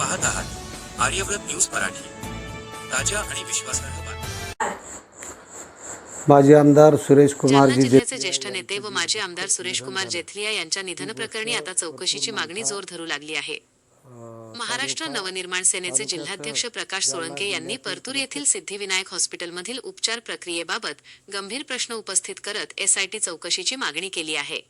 पाहत आहात आर्यव्रत न्यूज मराठी, ताज्या आणि विश्वासार्ह बातम्या। माजी आमदार सुरेश कुमार जालना जिल्ह्याचे ज्येष्ठ नेते व माजी आमदार सुरेश कुमार जेथलिया यांच्या निधनप्रकरणी आता चौकशीची मागणी जोर धरू लागली आहे। महाराष्ट्र नवनिर्माण सेनेचे जिल्हाध्यक्ष प्रकाश सोळंके यांनी परतूर येथील सिद्धिविनायक हॉस्पिटलमधील उपचार प्रक्रियेबाबत गंभीर प्रश्न उपस्थित करत एसआयटी चौकशीची मागणी केली आहे।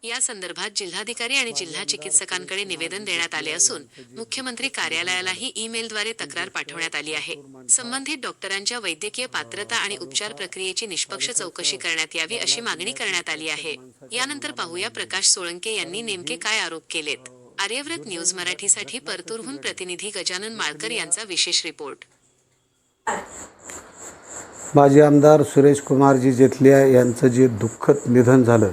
या संदर्भात जिल्हाधिकारी आणि जिल्हा चिकित्सकांकडे निवेदन देण्यात आले असून मुख्यमंत्री कार्यालयालाही ईमेलद्वारे तक्रार पाठवण्यात आली आहे। संबंधित डॉक्टरांच्या वैद्यकीय पात्रता आणि उपचार प्रक्रियेची निष्पक्ष चौकशी करण्यात यावी अशी मागणी करण्यात आली आहे। यानंतर पाहूया प्रकाश सोळंके यांनी नेमके काय आरोप केलेत। आर्यव्रत न्यूज मराठीसाठी परतूरहून प्रतिनिधी गजानन माळकर यांचा विशेष रिपोर्ट। माजी आमदार सुरेश कुमारजी जेथलिया यांचं जे दुःखद निधन झालं,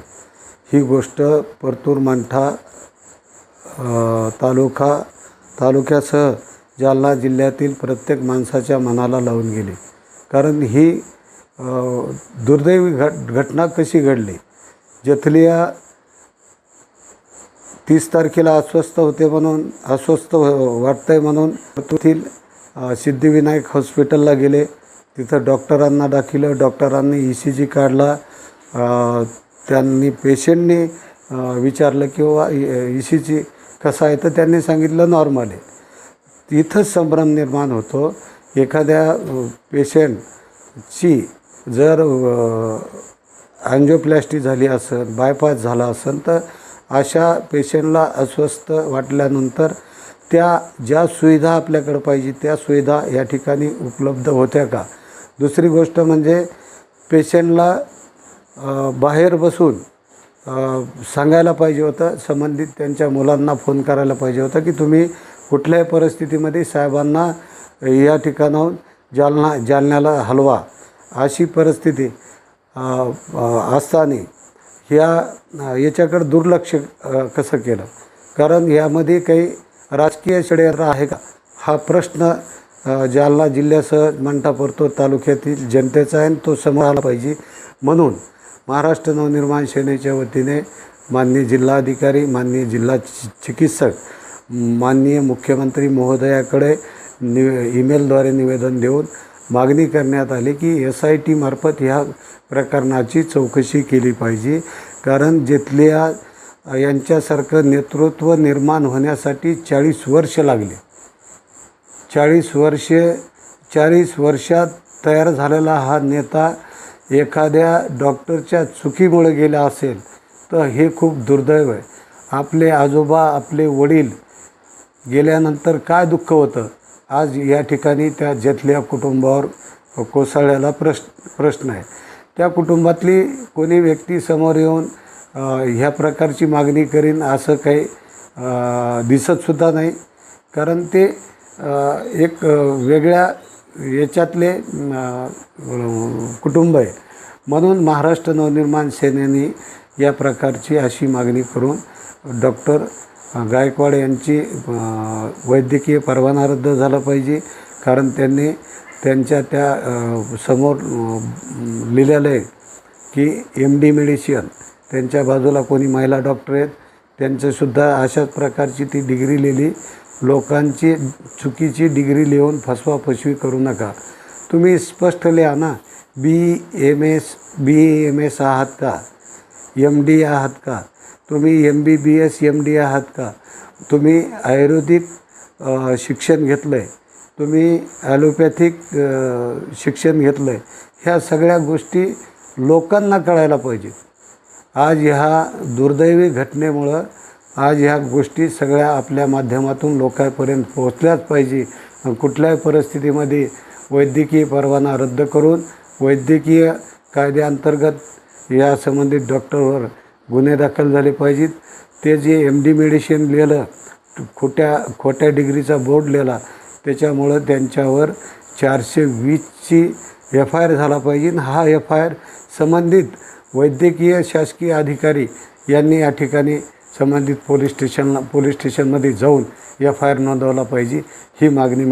ही गोष्ट परतूर मंठा तालुक्यासह जालना जिल्ह्यातील प्रत्येक माणसाच्या मनाला लावून गेली। कारण ही दुर्दैवी घटना कशी घडली। जेथलिया 30 तारखेला अस्वस्थ वाटतंय म्हणून परतूरतील सिद्धिविनायक हॉस्पिटलला गेले। तिथं डॉक्टरांना दाखवलं, डॉक्टरांनी ECG काढला। त्यांनी पेशंटनी विचारलं किंवा ECG कसा आहे, तर त्यांनी सांगितलं नॉर्मल आहे। इथंच संभ्रम निर्माण होतो। एखाद्या पेशंटची जर अँजिओप्लास्टी झाली असेल, बायपास झाला असेल, तर अशा पेशंटला अस्वस्थ वाटल्यानंतर त्या ज्या सुविधा आपल्याकडे पाहिजे त्या सुविधा या ठिकाणी उपलब्ध होत्या का। दुसरी गोष्ट म्हणजे पेशंटला बाहेर बसून सांगायला पाहिजे होतं, संबंधित त्यांच्या मुलांना फोन करायला पाहिजे होतं की तुम्ही कुठल्याही परिस्थितीमध्ये साहेबांना या ठिकाणाहून जालन्याला हलवा। अशी परिस्थिती असताना याच्याकडे दुर्लक्ष कसं केलं। कारण यामध्ये काही राजकीय षड्यंत्र आहे का, हा प्रश्न जालना जिल्ह्यासह मंठा परतूर तालुक्यातील जनतेचा आहे, तो समोर आला पाहिजे। म्हणून महाराष्ट्र नवनिर्माण सेनेच्या वतीने माननीय जिल्हाधिकारी, माननीय जिल्हा चिकित्सक, माननीय मुख्यमंत्री महोदयाकडे ईमेलद्वारे निवेदन देऊन मागणी करण्यात आली की SIT मार्फत ह्या प्रकरणाची चौकशी केली पाहिजे। कारण जेथलिया यांच्यासारखं नेतृत्व निर्माण होण्यासाठी 40 वर्ष लागले। 40 वर्षात तयार झालेला हा नेता एखाद्या डॉक्टरच्या चुकीमुळे गेला असेल तर हे खूप दुर्दैव आहे। आपले आजोबा, आपले वडील गेल्यानंतर काय दुःख होतं, आज या ठिकाणी त्या जेथलिया कुटुंबावर कोसळलेला प्रश्न आहे। त्या कुटुंबातली कोणी व्यक्ती समोर येऊन ह्या प्रकारची मागणी करीन असं काही दिसतसुद्धा नाही। कारण ते एक वेगळ्या याच्यातले कुटुंब आहे। म्हणून महाराष्ट्र नवनिर्माण सेनेने या प्रकारची अशी मागणी करून डॉक्टर गायकवाड यांची वैद्यकीय परवाना रद्द झाला पाहिजे। कारण त्यांनी त्यांच्या त्या समोर लिहिलेलं आहे की MD मेडिसिन, त्यांच्या बाजूला कोणी महिला डॉक्टर आहेत त्यांचंसुद्धा अशाच प्रकारची ती डिग्री लिहिली। लोकांची चुकीची डिग्री लिहून फसवाफसवी करू नका। तुम्ही स्पष्ट लिहा ना, BAMS आहात का, MD आहात का, तुम्ही MBBS MD आहात का, तुम्ही आयुर्वेदिक शिक्षण घेतलं आहे, तुम्ही ॲलोपॅथिक शिक्षण घेतलं आहे। ह्या सगळ्या गोष्टी लोकांना कळायला पाहिजेत। आज ह्या दुर्दैवी घटनेमुळं आज ह्या गोष्टी सगळ्या आपल्या माध्यमातून लोकांपर्यंत पोहोचल्याच पाहिजे। कुठल्याही परिस्थितीमध्ये वैद्यकीय परवाना रद्द करून वैद्यकीय कायद्याअंतर्गत या संबंधित डॉक्टरवर गुन्हे दाखल झाले पाहिजेत। ते जे MD मेडिसिन लिहिलं, खोट्या डिग्रीचा बोर्ड लिहिला, त्याच्यामुळं त्यांच्यावर 420ची FIR झाला पाहिजे। हा FIR संबंधित वैद्यकीय शासकीय अधिकारी यांनी या ठिकाणी संबंधित पोलीस स्टेशनमध्ये जाऊन FIR नोंदवला पाहिजे। ही मागणी